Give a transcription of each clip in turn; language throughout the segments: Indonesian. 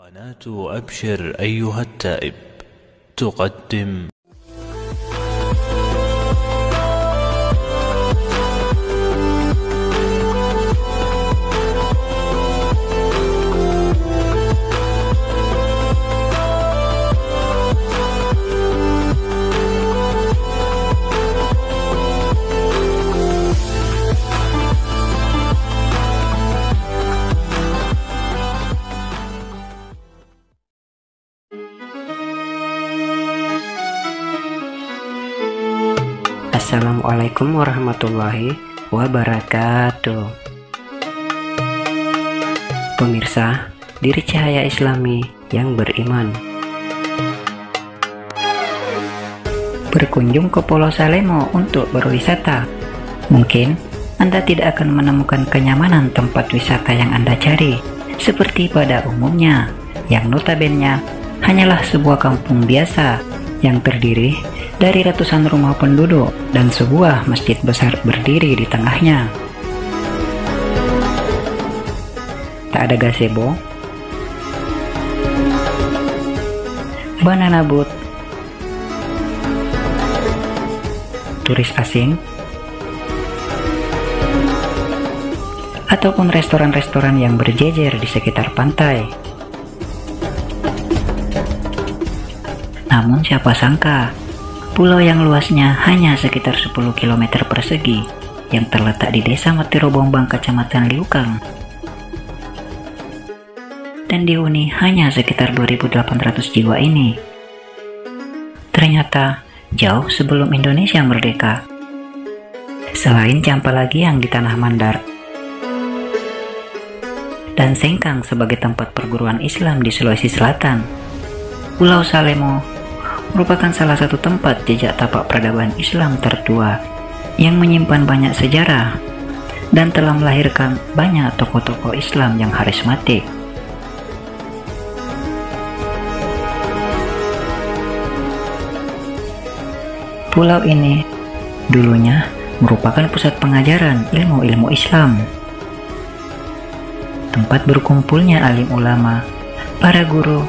قناة أبشر أيها التائب تقدم Assalamualaikum warahmatullahi wabarakatuh. Pemirsa, diri cahaya Islami yang beriman, berkunjung ke Pulau Salemo untuk berwisata. Mungkin Anda tidak akan menemukan kenyamanan tempat wisata yang Anda cari, seperti pada umumnya, yang notabene hanyalah sebuah kampung biasa yang terdiri dari ratusan rumah penduduk dan sebuah masjid besar berdiri di tengahnya. Tak ada gazebo, banana boat, turis asing, ataupun restoran-restoran yang berjejer di sekitar pantai. Namun siapa sangka, pulau yang luasnya hanya sekitar 10 km persegi yang terletak di Desa Metiro Bombang, Kecamatan Liukang, dan dihuni hanya sekitar 2.800 jiwa ini, ternyata jauh sebelum Indonesia merdeka. Selain Campalagiang di Tanah Mandar dan Sengkang sebagai tempat perguruan Islam di Sulawesi Selatan, Pulau Salemo merupakan salah satu tempat jejak tapak peradaban Islam tertua yang menyimpan banyak sejarah dan telah melahirkan banyak tokoh-tokoh Islam yang karismatik. Pulau ini dulunya merupakan pusat pengajaran ilmu-ilmu Islam, tempat berkumpulnya alim ulama, para guru,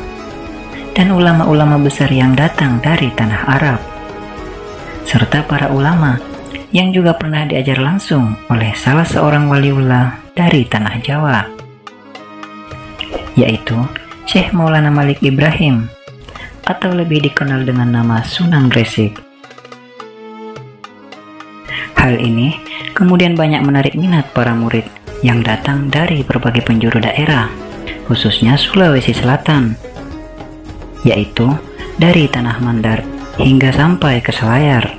dan ulama-ulama besar yang datang dari tanah Arab, serta para ulama yang juga pernah diajar langsung oleh salah seorang waliullah dari tanah Jawa, yaitu Syekh Maulana Malik Ibrahim, atau lebih dikenal dengan nama Sunan Gresik. Hal ini kemudian banyak menarik minat para murid yang datang dari berbagai penjuru daerah, khususnya Sulawesi Selatan, yaitu dari Tanah Mandar hingga sampai ke Selayar.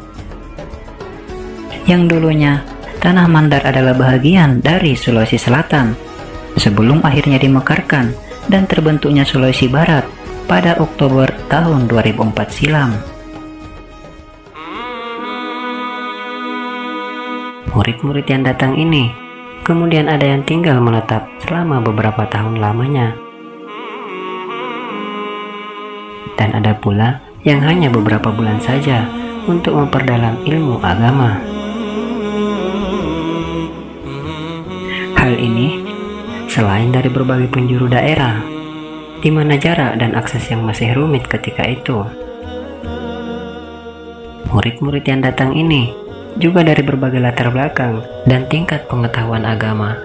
Yang dulunya Tanah Mandar adalah bahagian dari Sulawesi Selatan sebelum akhirnya dimekarkan dan terbentuknya Sulawesi Barat pada Oktober tahun 2004 silam. Murid-murid yang datang ini kemudian ada yang tinggal menetap selama beberapa tahun lamanya, dan ada pula yang hanya beberapa bulan saja untuk memperdalam ilmu agama. Hal ini selain dari berbagai penjuru daerah, di mana jarak dan akses yang masih rumit ketika itu. Murid-murid yang datang ini juga dari berbagai latar belakang dan tingkat pengetahuan agama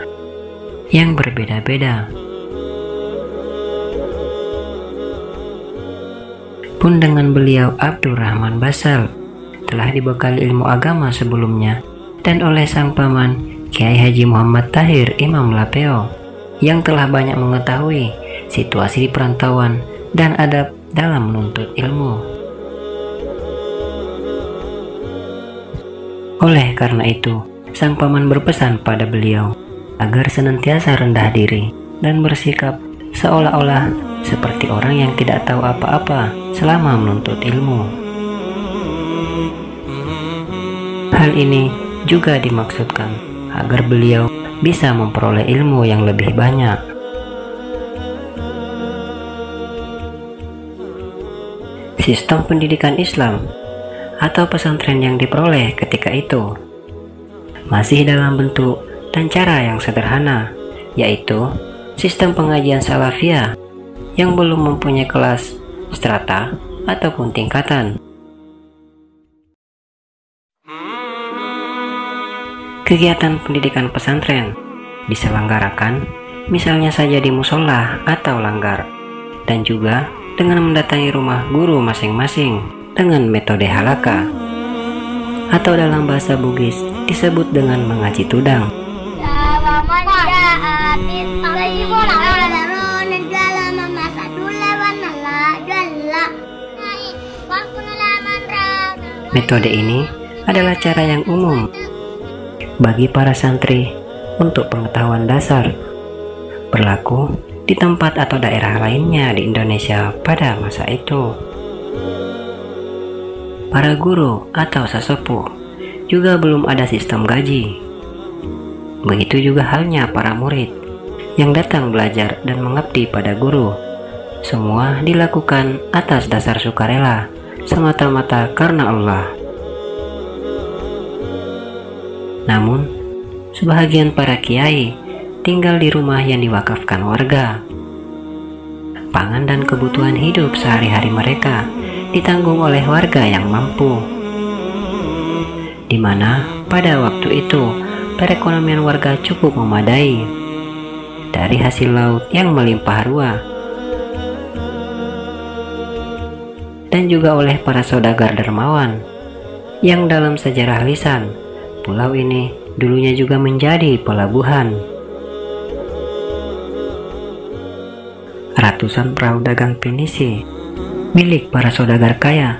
yang berbeda-beda. Pun dengan beliau Abdurrahman Basal telah dibekali ilmu agama sebelumnya dan oleh sang paman Kiai Haji Muhammad Tahir Imam Lapeo yang telah banyak mengetahui situasi di perantauan dan adab dalam menuntut ilmu. Oleh karena itu, sang paman berpesan pada beliau agar senantiasa rendah diri dan bersikap seolah-olah seperti orang yang tidak tahu apa-apa selama menuntut ilmu. Hal ini juga dimaksudkan agar beliau bisa memperoleh ilmu yang lebih banyak. Sistem pendidikan Islam atau pesantren yang diperoleh ketika itu masih dalam bentuk dan cara yang sederhana, yaitu sistem pengajian salafiyah yang belum mempunyai kelas, strata, ataupun tingkatan. Kegiatan pendidikan pesantren diselenggarakan misalnya saja di musola atau langgar, dan juga dengan mendatangi rumah guru masing-masing dengan metode halaka, atau dalam bahasa Bugis disebut dengan mengaji tudang. Metode ini adalah cara yang umum bagi para santri untuk pengetahuan dasar, berlaku di tempat atau daerah lainnya di Indonesia pada masa itu. Para guru atau sesepuh juga belum ada sistem gaji. Begitu juga halnya para murid yang datang belajar dan mengabdi pada guru. Semua dilakukan atas dasar sukarela, semata-mata karena Allah. Namun, sebahagian para kiai tinggal di rumah yang diwakafkan warga. Pangan dan kebutuhan hidup sehari-hari mereka ditanggung oleh warga yang mampu, di mana pada waktu itu perekonomian warga cukup memadai dari hasil laut yang melimpah ruah, dan juga oleh para saudagar dermawan yang dalam sejarah lisan pulau ini dulunya juga menjadi pelabuhan. Ratusan perahu dagang pinisi milik para saudagar kaya